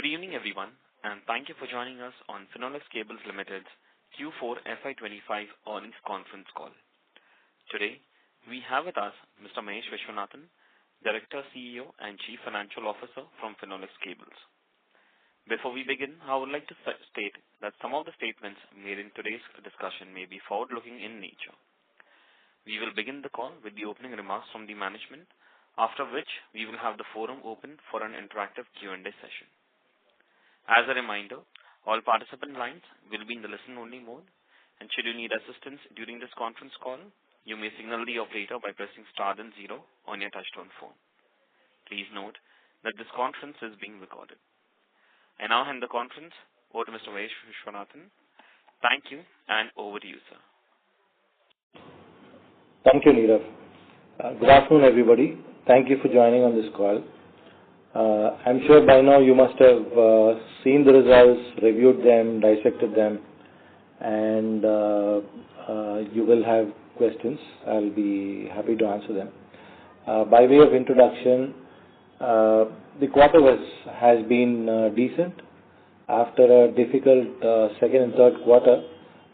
Good evening, everyone, and thank you for joining us on Finolex Cables Limited's Q4 FY25 earnings conference call. Today, we have with us Mr. Mahesh Vishwanathan, Director, CEO, and Chief Financial Officer from Finolex Cables. Before we begin, I would like to state that some of the statements made in today's discussion may be forward-looking in nature. We will begin the call with the opening remarks from the management, after which we will have the forum open for an interactive Q&A session. As a reminder, all participant lines will be in the listen-only mode, and should you need assistance during this conference call, you may signal the operator by pressing star then 0 on your touchtone phone. Please note that this conference is being recorded. I now hand the conference over to Mr. Mahesh Vishwanathan. Thank you, and over to you, sir. Thank you, Nirav. Good afternoon, everybody. Thank you for joining on this call. I'm sure by now you must have seen the results, reviewed them, dissected them, and you will have questions. I'll be happy to answer them. By way of introduction, the quarter has been decent. After a difficult second and third quarter,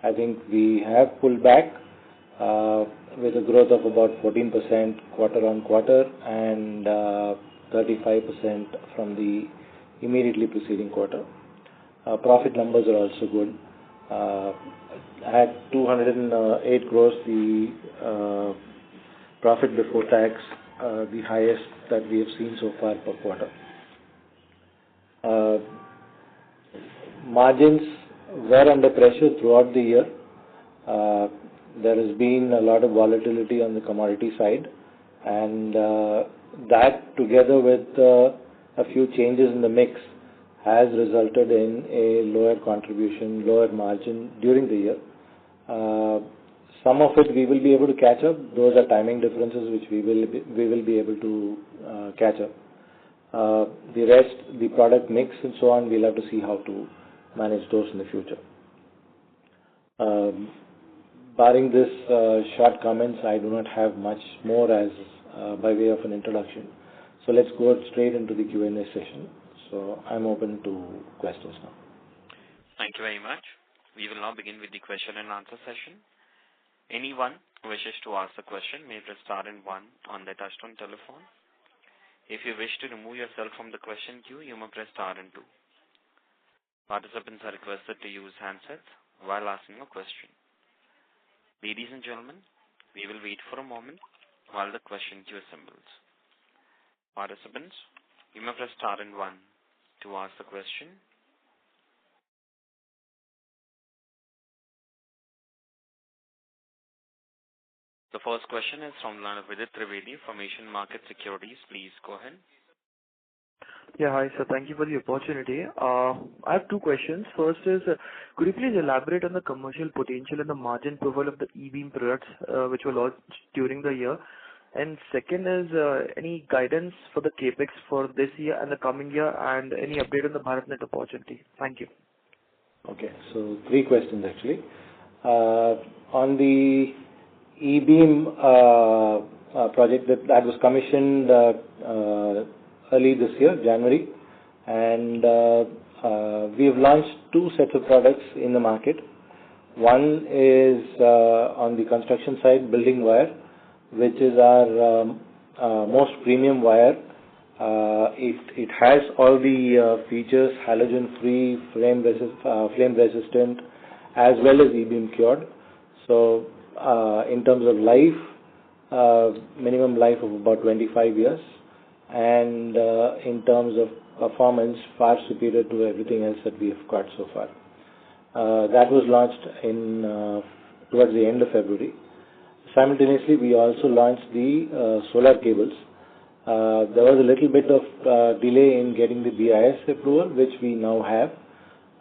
I think we have pulled back with a growth of about 14% quarter on quarter and 35% from the immediately preceding quarter. Profit numbers are also good. At 208 crores, the profit before tax, the highest that we have seen so far per quarter. Margins were under pressure throughout the year. There has been a lot of volatility on the commodity side, and that together with a few changes in the mix has resulted in a lower contribution, lower margin during the year. Some of it we will be able to catch up. Those are timing differences which we will be able to catch up. The rest, the product mix and so on, we'll have to see how to manage those in the future. Barring this short comments, I do not have much more as by way of an introduction. So let's go straight into the Q&A session. So I'm open to questions now. Thank you very much. We will now begin with the question and answer session. Anyone who wishes to ask a question may press star and 1 on their touchtone telephone. If you wish to remove yourself from the question queue, you may press star and 2. Participants are requested to use handsets while asking a question. Ladies and gentlemen, we will wait for a moment while the question queue assembles. Participants, you may press star and 1 to ask the question. The first question is from the line of Vidit Trivedi from Asian Market Securities. Please go ahead. Yeah, hi, sir. Thank you for the opportunity. I have two questions. First is, could you please elaborate on the commercial potential and the margin profile of the E-beam products which were launched during the year? And second is, any guidance for the capex for this year and the coming year, and any update on the BharatNet opportunity? Thank you. Okay, so three questions actually. On the E-beam project that was commissioned early this year, January, and we have launched two sets of products in the market. One is on the construction side, building wire, which is our most premium wire. It has all the features, halogen-free, flame resistant, as well as E-beam cured. So in terms of life, minimum life of about 25 years, and in terms of performance, far superior to everything else that we have got so far. That was launched towards the end of February. Simultaneously, we also launched the solar cables. There was a little bit of delay in getting the BIS approval, which we now have.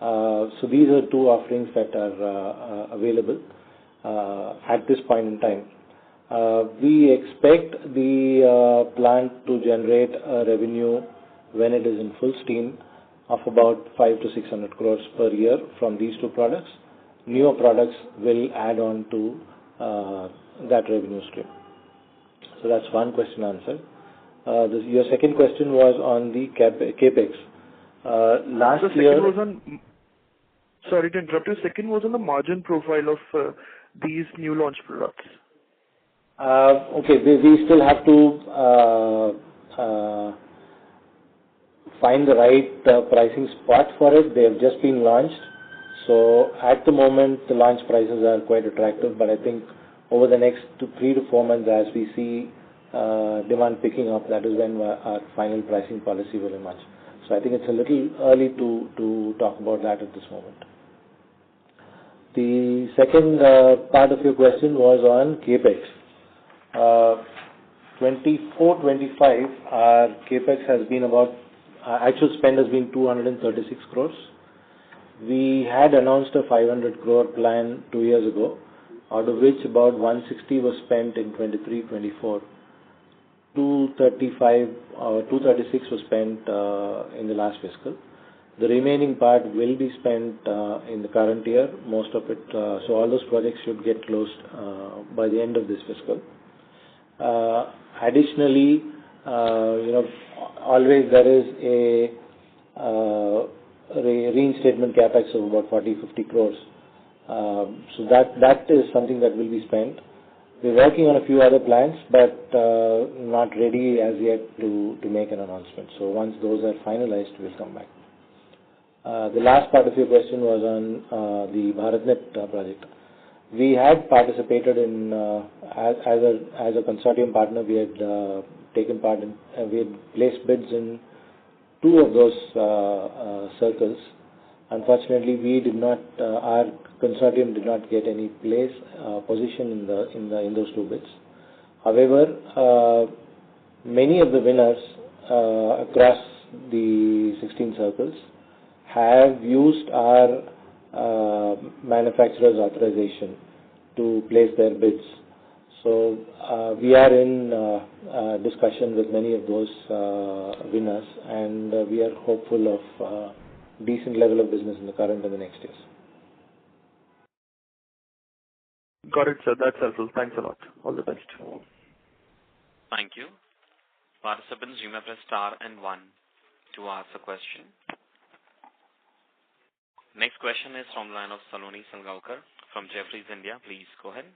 So these are two offerings that are available at this point in time. We expect the plant to generate a revenue when it is in full steam of about 500 to 600 crores per year from these two products. Newer products will add on to that revenue stream. So that's one question answered. Your second question was on the capex. Last The year... second was on... Sorry to interrupt you. Second was on the margin profile of these new launch products. Okay, we still have to find the right pricing spot for it. They have just been launched. So at the moment, the launch prices are quite attractive, but I think over the next 3 to 4 months, as we see demand picking up, that is when our final pricing policy will emerge. So I think it's a little early to talk about that at this moment. The second part of your question was on CAPEX. 24-25, our CAPEX has been about, actual spend has been 236 crores. We had announced a 500 crore plan 2 years ago, out of which about 160 was spent in 23-24. 236 was spent in the last fiscal. The remaining part will be spent in the current year, most of it. So all those projects should get closed by the end of this fiscal. Additionally, always there is a reinstatement capex of about 40-50 crores. So that is something that will be spent. We're working on a few other plans, but not ready as yet to make an announcement. So once those are finalized, we'll come back. The last part of your question was on the BharatNet project. We had participated in, as a consortium partner, we had taken part in, we had placed bids in 2 of those circles. Unfortunately, we did not, our consortium did not get any position in those 2 bids. However, many of the winners across the 16 circles have used our manufacturer's authorization to place their bids. So we are in discussion with many of those winners, and we are hopeful of decent level of business in the current and the next years. Got it, sir. That's helpful. Thanks a lot. All the best. Thank you. Participants, you may press star and 1 to ask a question. Next question is from the line of Saloni Salgaonkar from Jefferies India. Please go ahead.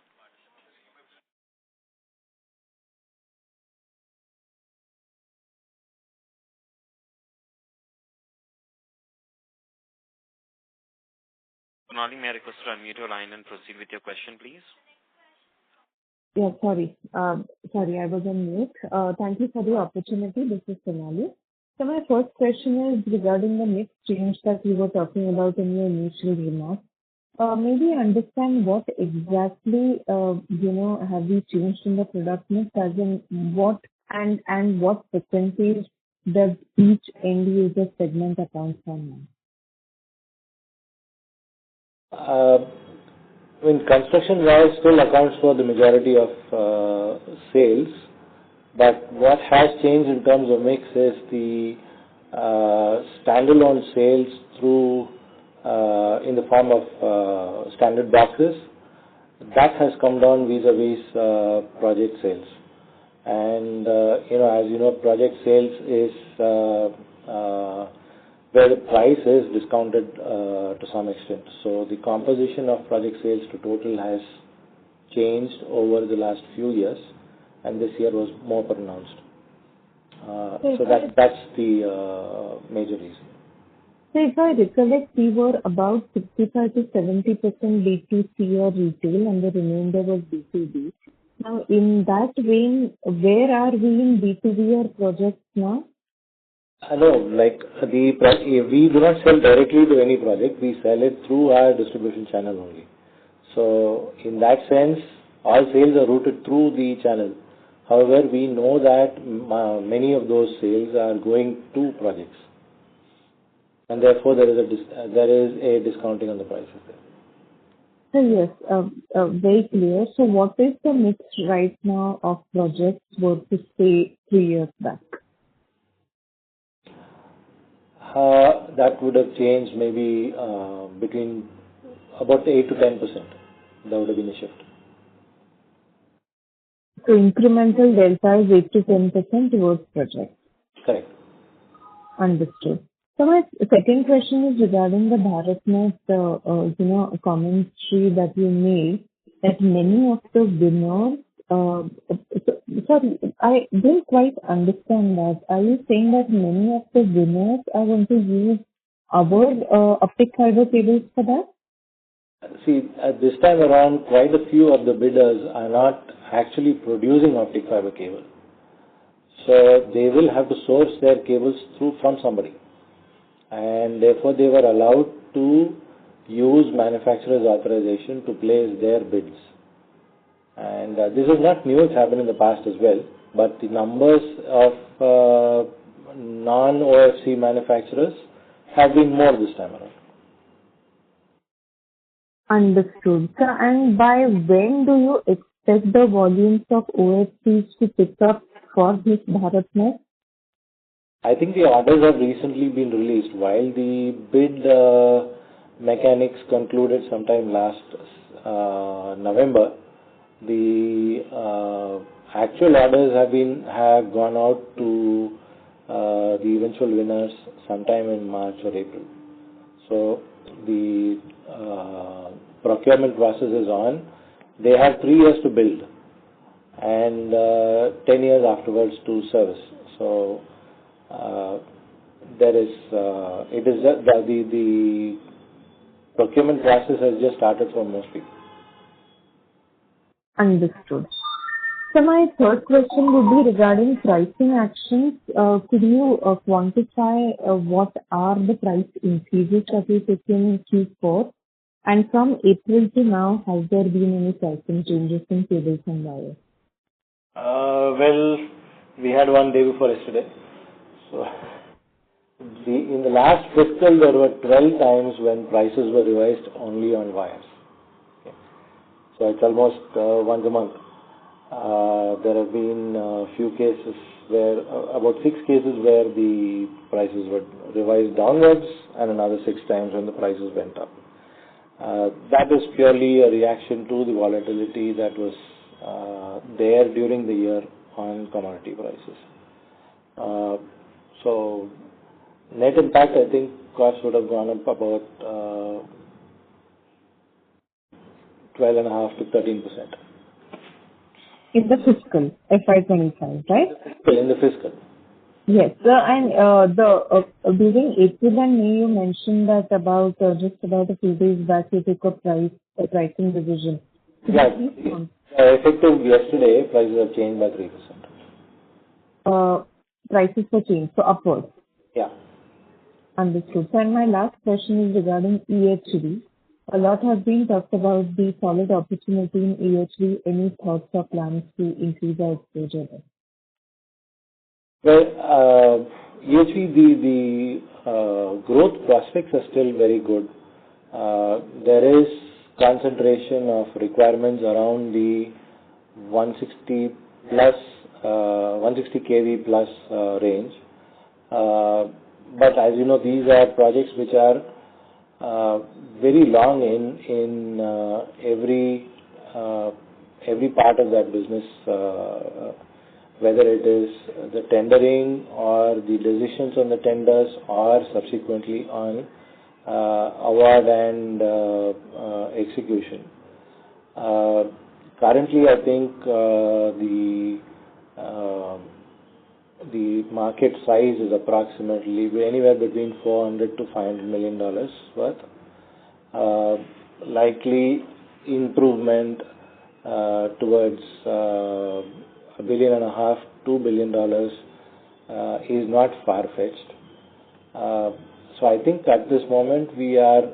Sonali, may I request to unmute your line and proceed with your question, please? Yeah, sorry. Sorry, I was on mute. Thank you for the opportunity. This is Sonali. So my first question is regarding the mix change that you were talking about in your initial remarks. Maybe understand what exactly, have we changed in the product mix, as in what and what percentage does each end user segment account for now? Construction-wise still accounts for the majority of sales, but what has changed in terms of mix is the standalone sales through in the form of standard boxes. That has come down vis-a-vis project sales. And, as you know, project sales is where the price is discounted to some extent. So the composition of project sales to total has changed over the last few years, and this year was more pronounced. So that's the major reason. So if I recollect, we were about 65 to 70% B2C or retail, and the remainder was B2B. Now, in that vein, where are we in B2B or projects now? No, we do not sell directly to any project. We sell it through our distribution channel only. So in that sense, all sales are routed through the channel. However, we know that many of those sales are going to projects, and therefore there is a discounting on the prices there. So yes, very clear. So what is the mix right now of projects versus say 3 years back? That would have changed maybe between about 8 to 10%. That would have been a shift. So incremental delta is 8 to 10% towards projects. Correct. Understood. So my second question is regarding the BharatNet, commentary that you made, that many of the winners, sorry, I didn't quite understand that. Are you saying that many of the winners are going to use our optic fiber cables for that? See, at this time around, quite a few of the bidders are not actually producing optic fiber cable. So they will have to source their cables from somebody. And therefore they were allowed to use manufacturer's authorization to place their bids. And this is not new, it's happened in the past as well. But the numbers of non-OFC manufacturers have been more this time around. Understood. So, and by when do you expect the volumes of OFCs to pick up for this BharatNet? I think the orders have recently been released. While the bid mechanics concluded sometime last November, the actual orders have gone out to the eventual winners sometime in March or April. So the procurement process is on. They have 3 years to build and 10 years afterwards to service. So the procurement process has just started for most people. Understood. So my third question would be regarding pricing actions. Could you quantify what are the price increases that you've taken in Q4? And from April to now, has there been any pricing changes in cables and wires? Well, we had one day before yesterday. So in the last fiscal, there were 12 times when prices were revised only on wires. Okay. So it's almost once a month. There have been a few cases where, about 6 cases where the prices were revised downwards and another 6 times when the prices went up. That is purely a reaction to the volatility that was there during the year on commodity prices. So net impact, I think costs would have gone up about 12.5% to 13%. In the fiscal, FY25, right? In the fiscal. Yes. And during April and May, you mentioned that just about a few days back, you took a pricing revision. Yeah. Effective yesterday, prices have changed by 3%. Prices were changed, so upwards. Yeah. Understood. So, and my last question is regarding EHV. A lot has been talked about the solid opportunity in EHV. Any thoughts or plans to increase our exposure there? Well, EHV, the growth prospects are still very good. There is concentration of requirements around the 160 kV plus range. But as you know, these are projects which are very long in every part of that business, whether it is the tendering or the decisions on the tenders or subsequently on award and execution. Currently, I think the market size is approximately anywhere between $400 to $500 million worth. Likely improvement towards $1.5 billion, $2 billion is not far-fetched. So I think at this moment we are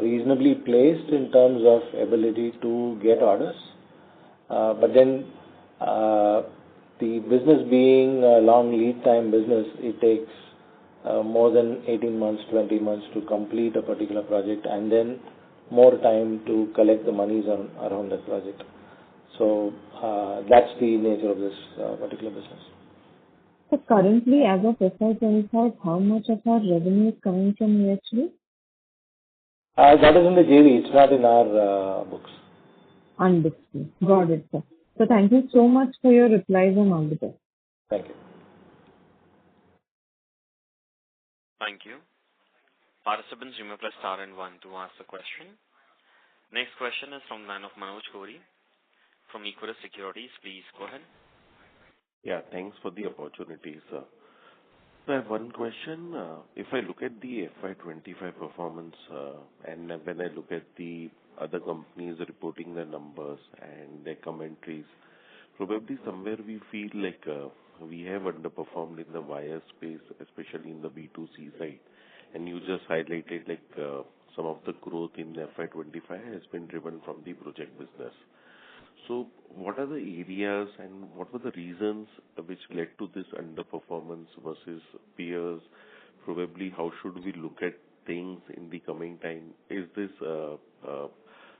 reasonably placed in terms of ability to get orders. But then the business being a long lead time business, it takes more than 18 months, 20 months to complete a particular project and then more time to collect the monies around that project. So that's the nature of this particular business. So currently, as of FY25, how much of our revenue is coming from EHV? That is in the JV. It's not in our books. Understood. Got it, sir. So thank you so much for your replies and all the best. Thank you. Thank you. Participants, you may press star and one to ask the question. Next question is from the line of Manoj Gori from Equirus Securities. Please go ahead. Yeah, thanks for the opportunity, sir. So I have one question. If I look at the FY25 performance, and when I look at the other companies reporting their numbers and their commentaries, probably somewhere we feel like we have underperformed in the wire space, especially in the B2C side. And you just highlighted like some of the growth in FY25 has been driven from the project business. So what are the areas and what were the reasons which led to this underperformance versus peers? Probably how should we look at things in the coming time? Is this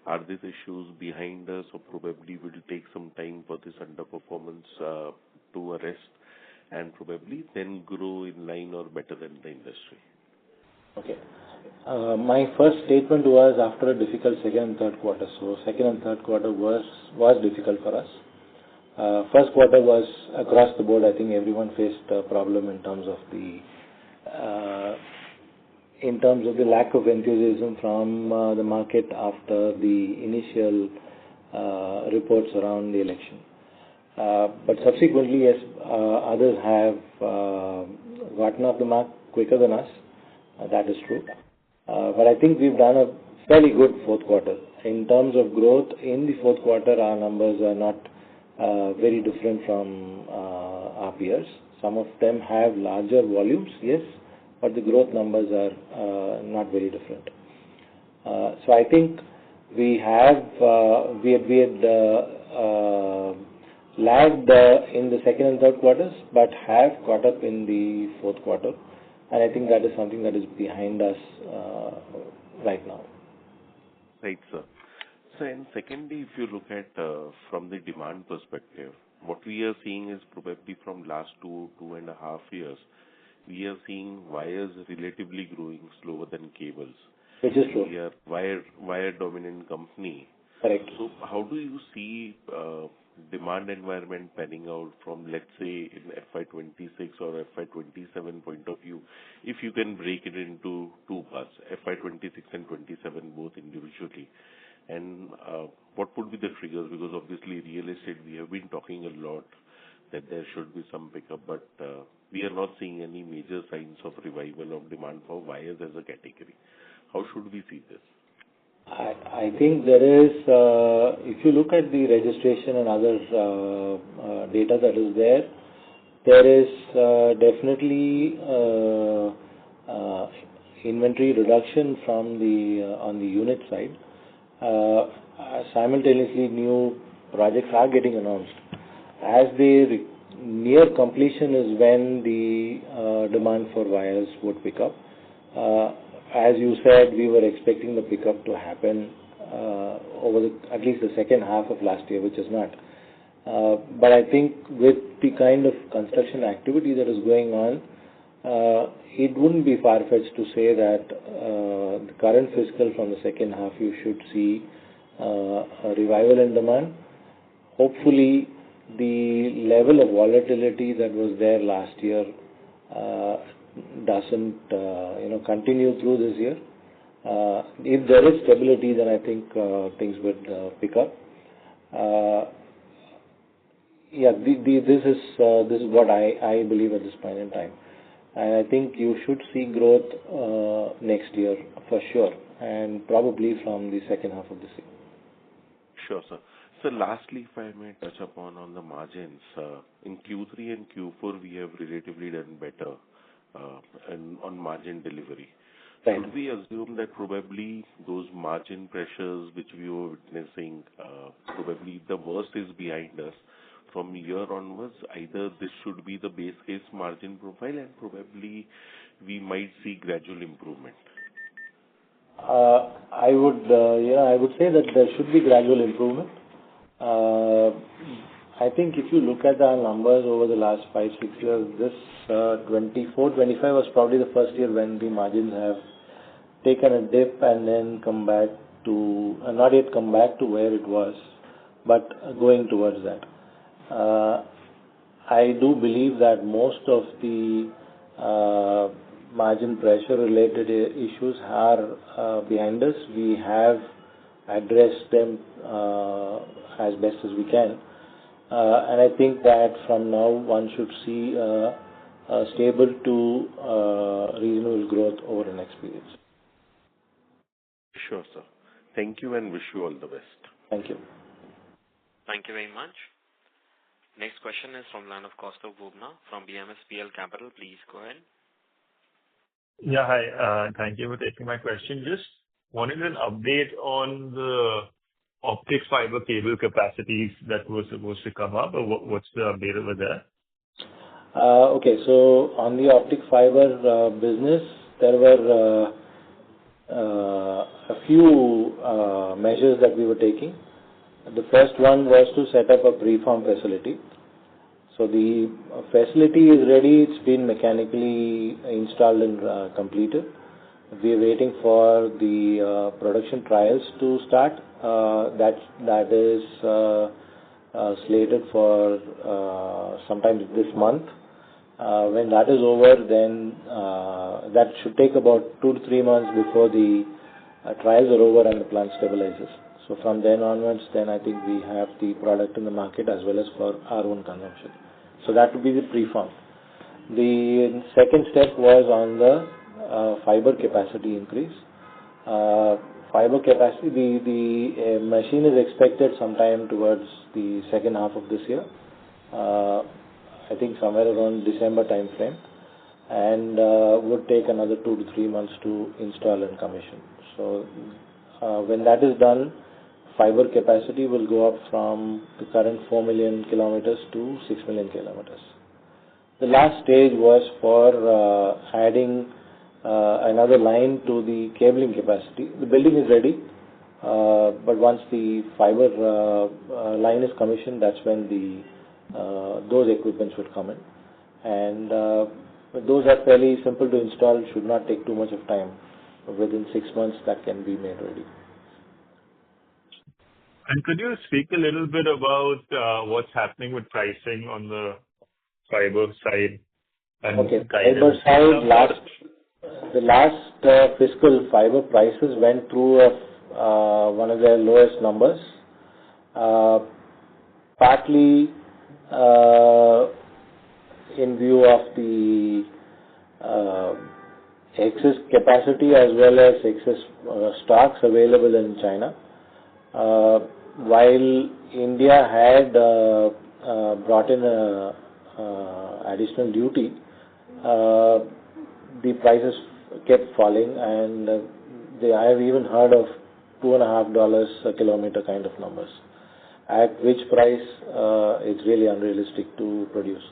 are these issues behind us, or probably will take some time for this underperformance to arrest and probably then grow in line or better than the industry? Okay. My first statement was after a difficult second and third quarter. So second and third quarter was difficult for us. First quarter was across the board. I think everyone faced a problem in terms of the lack of enthusiasm from the market after the initial reports around the election. But subsequently, yes, others have gotten off the mark quicker than us. That is true. But I think we've done a fairly good fourth quarter. In terms of growth in the fourth quarter, our numbers are not very different from our peers. Some of them have larger volumes, yes, but the growth numbers are not very different. So I think we had lagged in the second and third quarters, but have caught up in the fourth quarter. And I think that is something that is behind us right now. Right, sir. So, and secondly, if you look at from the demand perspective, what we are seeing is probably from last 2.5 years, we are seeing wires relatively growing slower than cables. Which is true. We are wire dominant company. Correct. So how do you see demand environment panning out from, let's say, in FY26 or FY27 point of view, if you can break it into two parts, FY26 and 27 both individually? And what would be the triggers? Because obviously real estate, we have been talking a lot that there should be some pickup, but we are not seeing any major signs of revival of demand for wires as a category. How should we see this? I think there is, if you look at the registration and other data that is there is definitely inventory reduction from on the unit side. Simultaneously, new projects are getting announced. As they near completion is when the demand for wires would pick up. As you said, we were expecting the pickup to happen over at least the second half of last year, which is not. But I think with the kind of construction activity that is going on, it wouldn't be far-fetched to say that the current fiscal from the second half, you should see a revival in demand. Hopefully, the level of volatility that was there last year doesn't continue through this year. If there is stability, then I think things would pick up. This is what I believe at this point in time, and I think you should see growth next year for sure, and probably from the second half of this year. Sure, sir. So lastly, if I may touch upon on the margins, in Q3 and Q4 we have relatively done better and on margin delivery. Right. Should we assume that probably those margin pressures which we were witnessing, probably the worst is behind us? From here onwards, either this should be the base case margin profile and probably we might see gradual improvement. I would say that there should be gradual improvement. I think if you look at our numbers over the last 5-6 years, this 24-25 was probably the first year when the margins have taken a dip and then come back to, not yet come back to where it was, but going towards that. I do believe that most of the margin pressure related issues are behind us. We have addressed them as best as we can. And I think that from now one should see a stable to reasonable growth over the next periods. Sure, sir. Thank you and wish you all the best. Thank you. Thank you very much. Next question is from line of Kaustav Bubna from BMSPL Capital. Please go ahead. Yeah, hi. Thank you for taking my question. Just wanted an update on the optic fiber cable capacities that were supposed to come up. Or what's the update over there? Okay, so on the optic fiber business, there were a few measures that we were taking. The first one was to set up a preform facility. So the facility is ready. It's been mechanically installed and completed. We are waiting for the production trials to start. That is slated for sometime this month. When that is over, then that should take about 2 to 3 months before the trials are over and the plant stabilizes. So from then onwards, then I think we have the product in the market as well as for our own consumption. So that would be the preform. The second step was on the fiber capacity increase. Fiber capacity, the machine is expected sometime towards the second half of this year. I think somewhere around December time frame, and would take another 2 to 3 months to install and commission. So when that is done, fiber capacity will go up from the current 4 million kilometers to 6 million kilometers. The last stage was for adding another line to the cabling capacity. The building is ready, but once the fiber line is commissioned, that's when those equipments would come in. And those are fairly simple to install, should not take too much of time. Within 6 months, that can be made ready. And could you speak a little bit about what's happening with pricing on the fiber side? And okay, fiber side, the last fiscal fiber prices went through one of their lowest numbers, partly in view of the excess capacity as well as excess stocks available in China. While India had brought in additional duty, the prices kept falling, and I have even heard of $2.50 a kilometer kind of numbers, at which price it's really unrealistic to produce.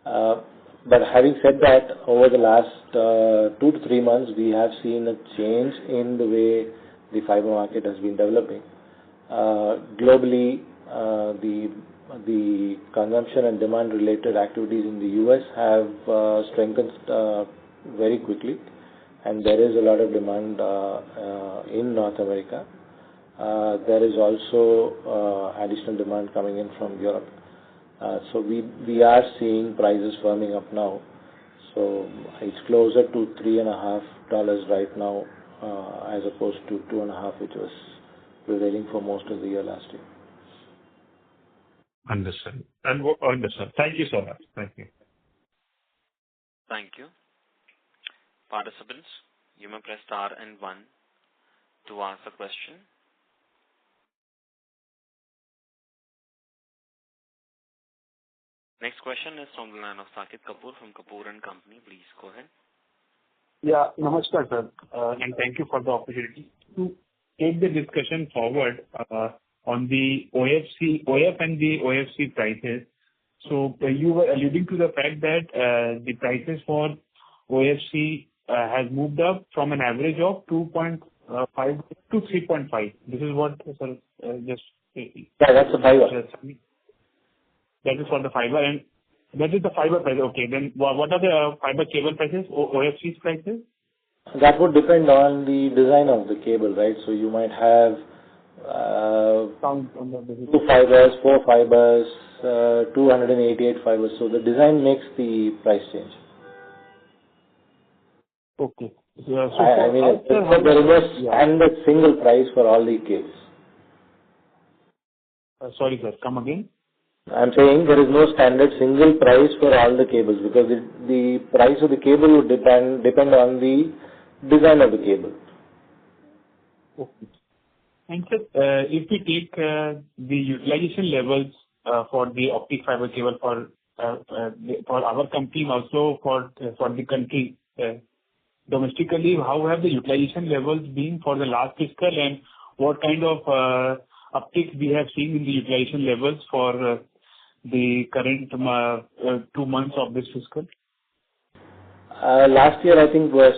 But having said that, over the last 2 to 3 months, we have seen a change in the way the fiber market has been developing. Globally, the consumption and demand related activities in the US have strengthened very quickly, and there is a lot of demand in North America. There is also additional demand coming in from Europe. So we are seeing prices firming up now. So it's closer to $3.50 right now, as opposed to $2.50, which was prevailing for most of the year last year. Understand. Understand. Thank you so much. Thank you. Thank you. Participants, you may press star and 1 to ask a question. Next question is from the line of Saket Kapoor from Kapoor and Company. Please go ahead. Yeah, namaskar, sir, and thank you for the opportunity to take the discussion forward on the OF and the OFC prices. So you were alluding to the fact that the prices for OFC has moved up from an average of 2.5 to 3.5. This is what, sir, just... Yeah, that's the fiber. That is for the fiber, and that is the fiber price. Okay, then what are the fiber cable prices, OFC's prices? That would depend on the design of the cable, right? So you might have 2 fibers, 4 fibers, 288 fibers. So the design makes the price change. Okay. I mean, there is no standard single price for all the cables. Sorry, sir. Come again. I'm saying there is no standard single price for all the cables because the price of the cable would depend on the design of the cable. Okay. And sir, if we take the utilization levels for the optic fiber cable for our company and also for the country domestically, how have the utilization levels been for the last fiscal, and what kind of uptick we have seen in the utilization levels for the current 2 months of this fiscal? Last year, I think, was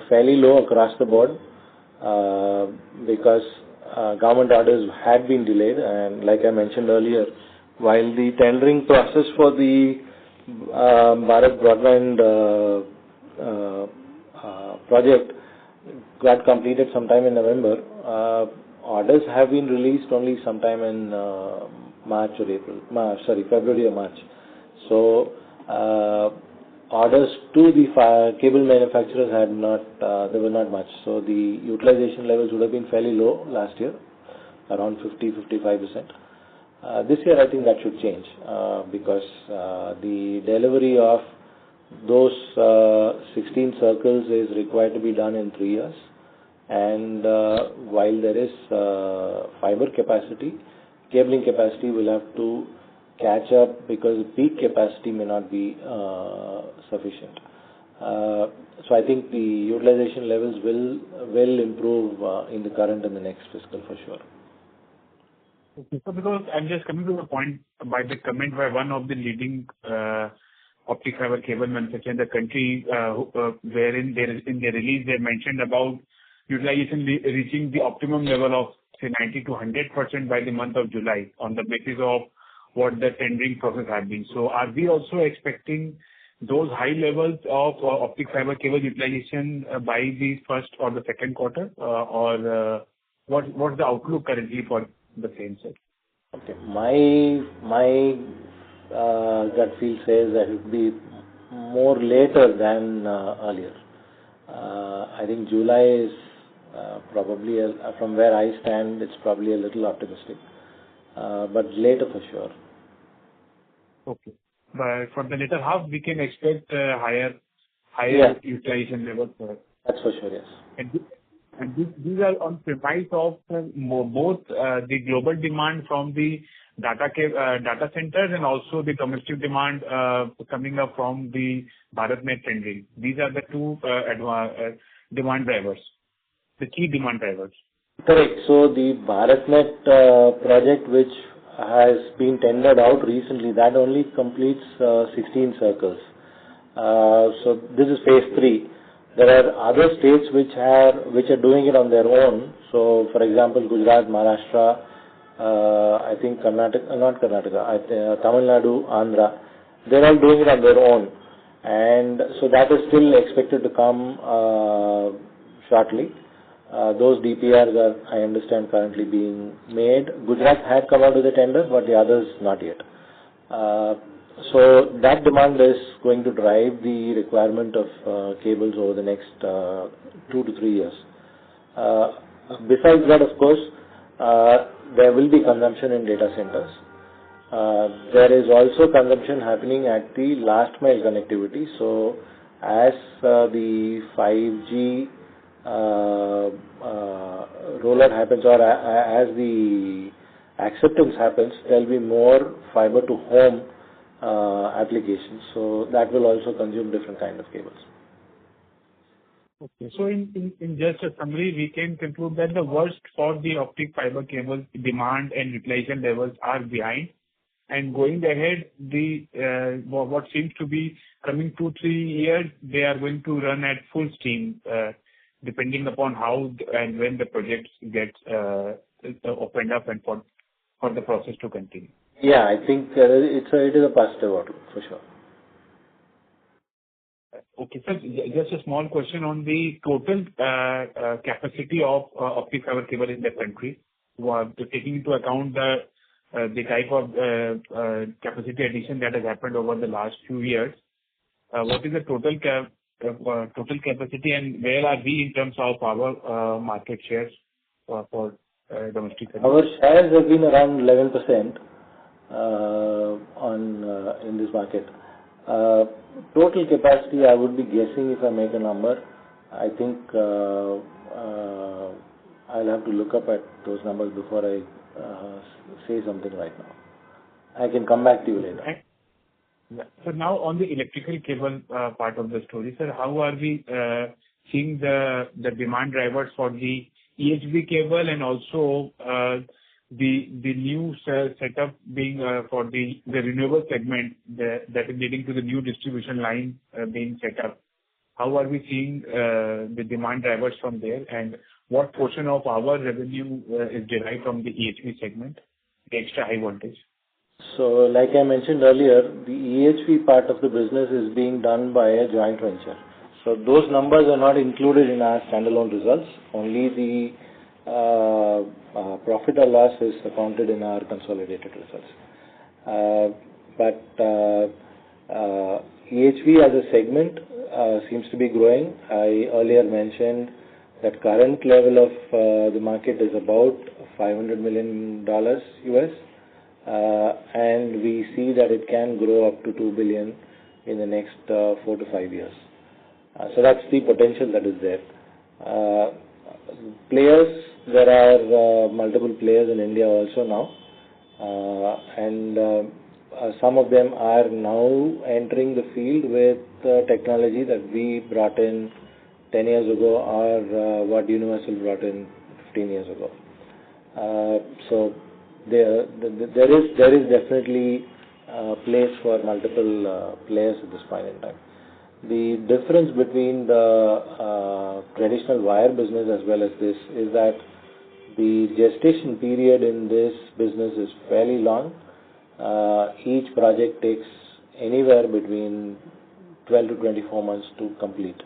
fairly low across the board because government orders had been delayed, and like I mentioned earlier, while the tendering process for the Bharat Broadband project got completed sometime in November, orders have been released only sometime in February or March. So orders to the cable manufacturers there were not much. So the utilization levels would have been fairly low last year, around 50-55%. This year, I think that should change because the delivery of those 16 circles is required to be done in 3 years. And while there is fiber capacity, cabling capacity will have to catch up because peak capacity may not be sufficient. So I think the utilization levels will improve in the current and the next fiscal for sure. Okay. So because I'm just coming to the point by the comment by one of the leading optic fiber cable manufacturer in the country, wherein in their release they mentioned about utilization reaching the optimum level of say 90 to 100% by the month of July on the basis of what the tendering process had been. So are we also expecting those high levels of optic fiber cable utilization by the first or the second quarter, or what's the outlook currently for the same set? Okay, my gut feel says that it will be more later than earlier. I think July is probably, from where I stand, it's probably a little optimistic, but later for sure. Okay. But for the later half, we can expect higher utilization levels. That's for sure, yes. And these are on premise of both the global demand from the data centers and also the domestic demand coming up from the BharatNet tendering. These are the two demand drivers, the key demand drivers. Correct. So the BharatNet project, which has been tendered out recently, that only completes 16 circles. So this is phase 3. There are other states which are doing it on their own. So, for example, Gujarat, Maharashtra, I think Tamil Nadu, Andhra, they're all doing it on their own. And so that is still expected to come shortly. Those DPRs are, I understand, currently being made. Gujarat had come out with a tender, but the others not yet. So that demand is going to drive the requirement of cables over the next 2 to 3 years. Besides that, of course, there will be consumption in data centers. There is also consumption happening at the last mile connectivity. So as the 5G rollout happens, or as the acceptance happens, there will be more fiber to home applications. So that will also consume different kind of cables. Okay. So in just a summary, we can conclude that the worst for the optic fiber cable demand and utilization levels are behind. And going ahead, what seems to be coming 2-3 years, they are going to run at full steam, depending upon how and when the projects get opened up and for the process to continue. Yeah, I think it is a positive outlook for sure. Okay, sir. Just a small question on the total capacity of optic fiber cable in the country, taking into account the type of capacity addition that has happened over the last few years. What is the total total capacity, and where are we in terms of our market shares for domestic? Our shares have been around 11% in this market. Total capacity, I would be guessing if I make a number. I think I'll have to look up at those numbers before I say something right now. I can come back to you later. So now on the electrical cable part of the story, sir, how are we seeing the demand drivers for the EHV cable and also the new setup being for the renewable segment that is leading to the new distribution line being set up? How are we seeing the demand drivers from there, and what portion of our revenue is derived from the EHV segment, the extra high voltage? So, like I mentioned earlier, the EHV part of the business is being done by a joint venture. So, those numbers are not included in our standalone results. Only the profit or loss is accounted in our consolidated results. But EHV as a segment seems to be growing. I earlier mentioned that current level of the market is about $500 million US. And we see that it can grow up to $2 billion in the next 4 to 5 years. So that's the potential that is there. Players, there are multiple players in India also now, and some of them are now entering the field with technology that we brought in 10 years ago, or what Universal brought in 15 years ago. So there is definitely a place for multiple players at this point in time. The difference between the traditional wire business as well as this is that the gestation period in this business is fairly long. Each project takes anywhere between 12 to 24 months to complete.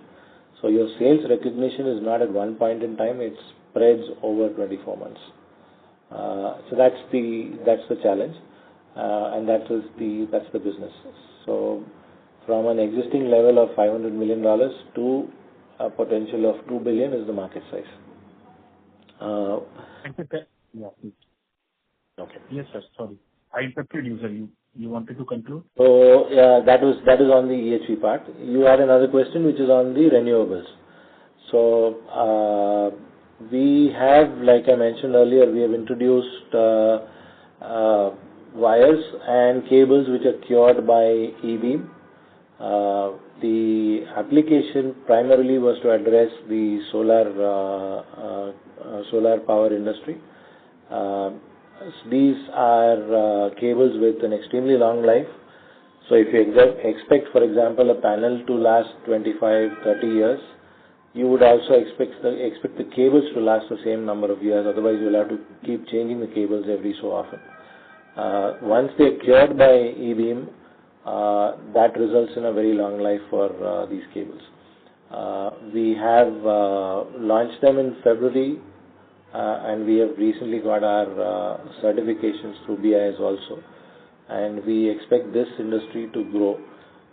So your sales recognition is not at one point in time, it spreads over 24 months. So that's the challenge, and that's the business. So from an existing level of $500 million to a potential of $2 billion is the market size. Yeah. Okay. Yes, sir. Sorry, I interrupted you, sir. You wanted to conclude? So yeah, that is on the EHV part. You had another question which is on the renewables. So we have, like I mentioned earlier, we have introduced wires and cables which are cured by E-beam. The application primarily was to address the solar power industry. These are cables with an extremely long life. So if you expect, for example, a panel to last 25, 30 years, you would also expect the cables to last the same number of years. Otherwise, you'll have to keep changing the cables every so often. Once they're cured by E-beam, that results in a very long life for these cables. We have launched them in February, and we have recently got our certifications through BIS also. And we expect this industry to grow.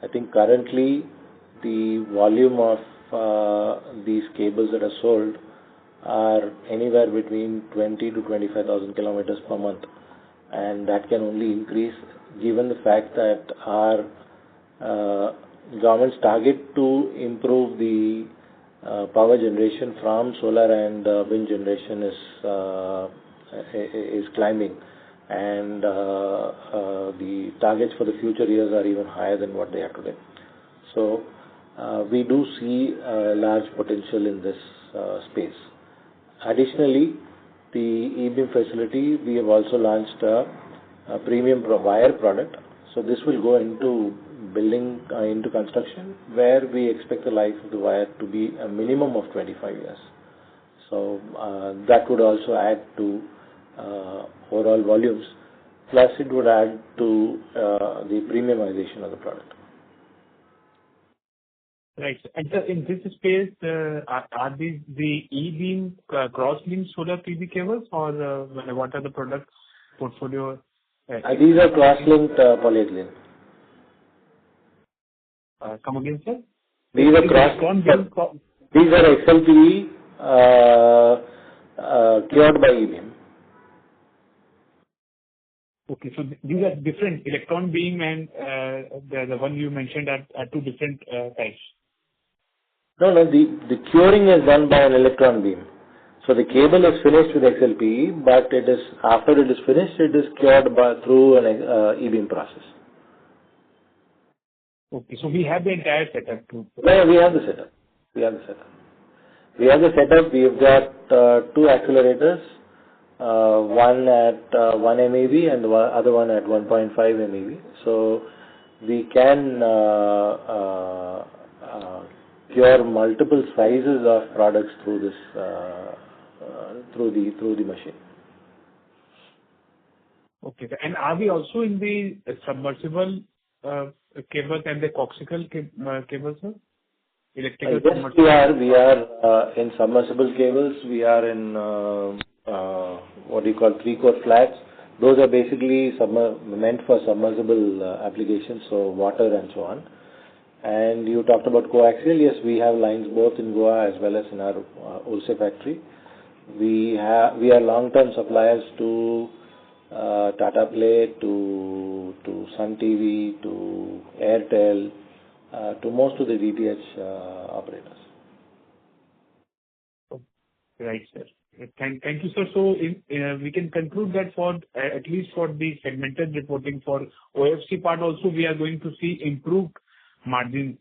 I think currently the volume of these cables that are sold are anywhere between 20 to 25,000 kilometers per month, and that can only increase given the fact that our government's target to improve the power generation from solar and wind generation is climbing, and the targets for the future years are even higher than what they are today. So we do see a large potential in this space. Additionally, the E-beam facility, we have also launched a premium wire product. So this will go into building, into construction, where we expect the life of the wire to be a minimum of 25 years. So that would also add to overall volumes. Plus, it would add to the premiumization of the product. Right. And in this space, are these the E-beam cross-linked solar PV cables, or what are the product portfolio? These are cross-linked polyethylene. Come again, sir? These are these are XLPE cured by E-beam. Okay, so these are different. Electron beam and the one you mentioned are two different types. No, the curing is done by an electron beam. So the cable is finished with XLPE, but it is after it is finished, it is cured through an E-beam process. Okay, so we have the entire setup too. Yeah, we have the setup. We have the setup. We've got two accelerators, one at 1 MeV and the other one at 1.5 MeV. So we can cure multiple sizes of products through this through the machine. Okay, and are we also in the submersible cables and the coaxial cables, sir? Electrical Yes, we are in submersible cables. We are in what you call 3-core flats. Those are basically meant for submersible applications, so water and so on. And you talked about coaxial. Yes, we have lines both in Goa as well as in our Ulse factory. We are long-term suppliers to Tata Play, to Sun TV, to Airtel, to most of the DTH operators. Right, sir. Thank you, sir. So we can conclude that for at least for the segmented reporting for OFC part also, we are going to see improved margins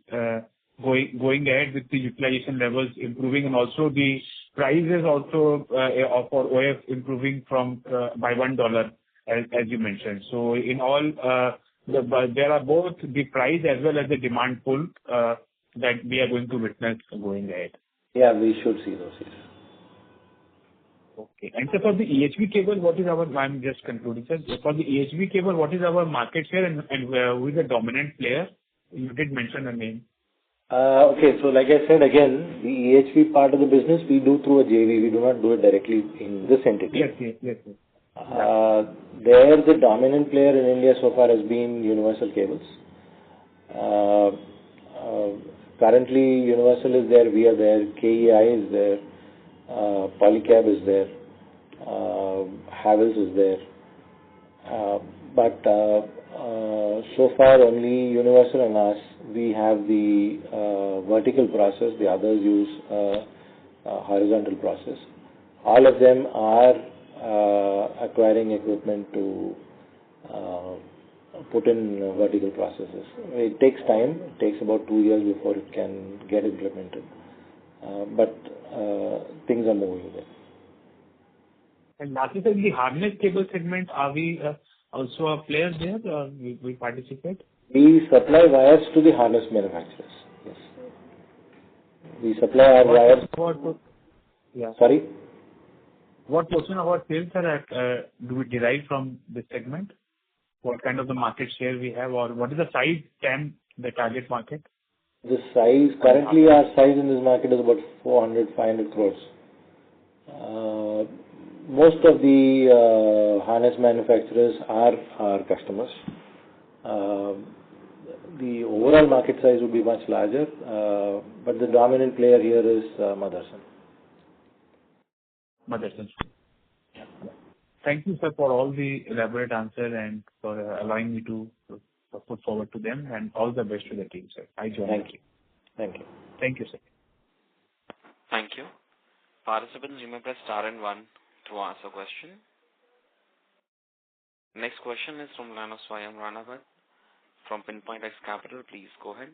going ahead with the utilization levels improving, and also the prices also for OF improving from by $1 as you mentioned. So in all, there are both the price as well as the demand pull that we are going to witness going ahead. Yeah, we should see those. Yes. Okay. And so for the EHV cable, what is our? I'm just concluding, sir. For the EHV cable, what is our market share and who is the dominant player? You did mention a name. Okay, so like I said again, the EHV part of the business we do through a JV. We do not do it directly in this entity. Yes. There, the dominant player in India so far has been Universal Cables. Currently, Universal is there, we are there, KEI is there, Polycab is there, Havells is there. But so far only Universal and us, we have the vertical process, the others use horizontal process. All of them are acquiring equipment to put in vertical processes. It takes time. It takes about 2 years before it can get implemented. But things are moving there. And lastly, in the harness cable segment, are we also a player there? We participate? We supply wires to the harness manufacturers. Yes. We supply our wires. Sorry? What portion of our sales do we derive from this segment? What kind of the market share we have, or what is the size TAM, the target market? The size, currently our size in this market is about 400-500 crores. Most of the harness manufacturers are our customers. The overall market size would be much larger, but the dominant player here is Motherson. Thank you, sir, for all the elaborate answer and for allowing me to put forward to them, and all the best to the team, sir. I join. Thank you. Thank you. Thank you, sir. Thank you. Participants, you may press star and 1 to ask a question. Next question is from line of Swayam Ranavat from Pinpoint X Capital. Please go ahead.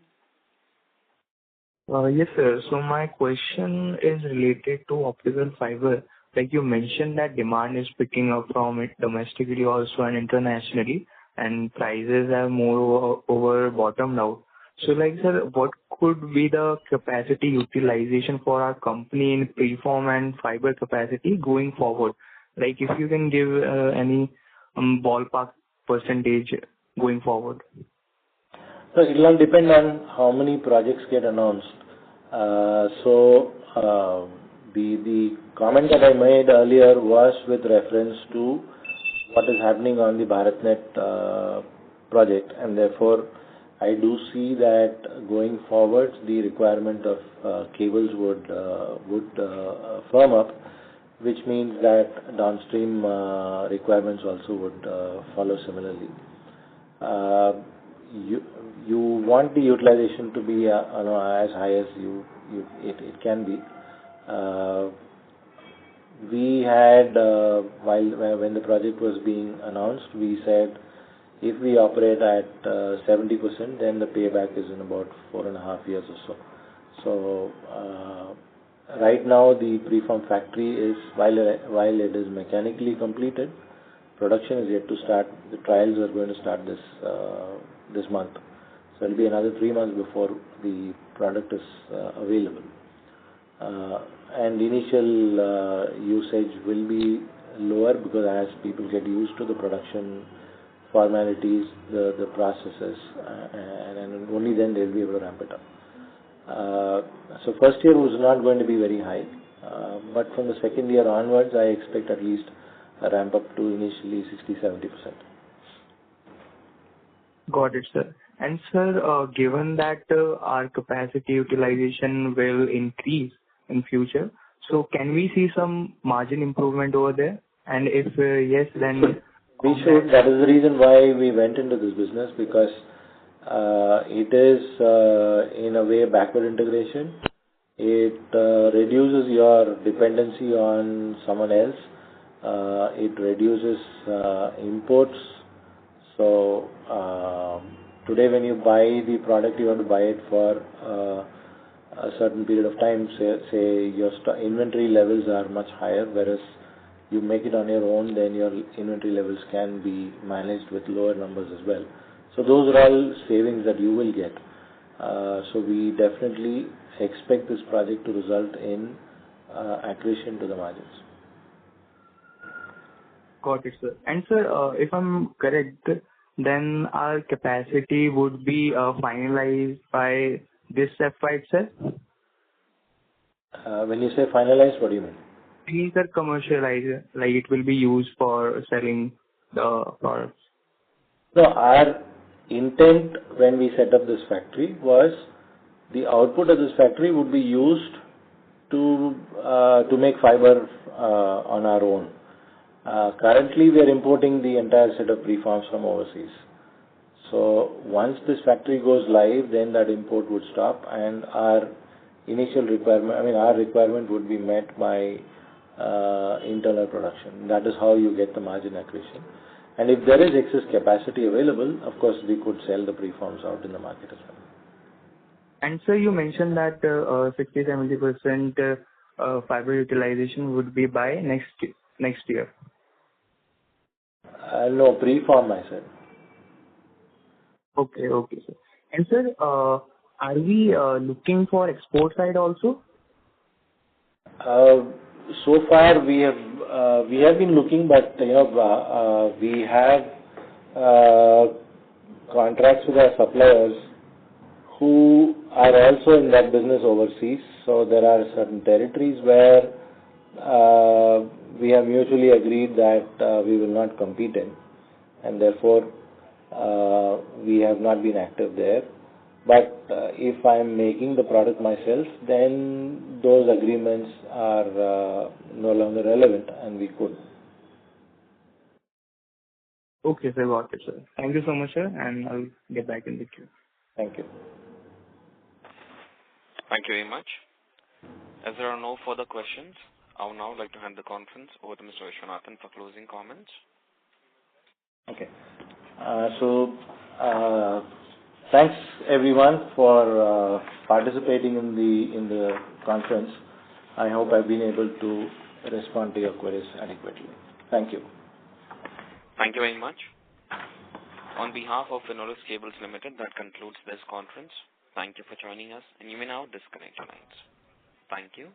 Yes, sir. So my question is related to optical fiber. Like you mentioned that demand is picking up from it domestically also and internationally, and prices are more over bottomed out. So like, sir, what could be the capacity utilization for our company in preform and fiber capacity going forward? Like if you can give any ballpark percentage going forward. So it will all depend on how many projects get announced. The comment that I made earlier was with reference to what is happening on the BharatNet project, and therefore I do see that going forward, the requirement of cables would firm up, which means that downstream requirements also would follow similarly. You want the utilization to be as high as it can be. We had when the project was being announced, we said if we operate at 70%, then the payback is in about 4.5 years or so. So right now the preform factory is, while it is mechanically completed, production is yet to start. The trials are going to start this month. So it will be another 3 months before the product is available. And the initial usage will be lower because as people get used to the production formalities, the processes, and only then they'll be able to ramp it up. So first year was not going to be very high, but from the second year onwards, I expect at least a ramp up to initially 60-70%. Got it, sir. And sir, given that our capacity utilization will increase in future, so can we see some margin improvement over there? And if yes, then we should. That is the reason why we went into this business, because it is in a way backward integration. It reduces your dependency on someone else. It reduces imports. So today when you buy the product, you have to buy it for a certain period of time. Say your inventory levels are much higher, whereas you make it on your own, then your inventory levels can be managed with lower numbers as well. So those are all savings that you will get. So we definitely expect this project to result in accretion to the margins. Got it, sir. And sir, if I'm correct, then our capacity would be finalized by this FY itself? When you say finalized, what do you mean? These are commercialized, like it will be used for selling the products. No, our intent when we set up this factory was the output of this factory would be used to make fiber on our own. Currently, we are importing the entire set of preforms from overseas. So once this factory goes live, then that import would stop, and our initial requirement, our requirement would be met by internal production. That is how you get the margin accretion. And if there is excess capacity available, of course, we could sell the preforms out in the market as well. And sir, you mentioned that 60-70% fiber utilization would be by next year. No, preform, I said. Okay, sir. And sir, are we looking for export side also? So far, we have been looking, but we have contracts with our suppliers who are also in that business overseas. So there are certain territories where we have mutually agreed that we will not compete in, and therefore we have not been active there. But if I am making the product myself, then those agreements are no longer relevant, and we could. Okay, sir. Got it, sir. Thank you so much, sir, and I'll get back in the queue. Thank you. Thank you very much. As there are no further questions, I would now like to hand the conference over to Mr. Vishwanathan for closing comments. Okay. Thanks everyone for participating in the conference. I hope I've been able to respond to your queries adequately. Thank you. Thank you very much. On behalf of Finolex Cables Limited, that concludes this conference. Thank you for joining us, and you may now disconnect your lines. Thank you.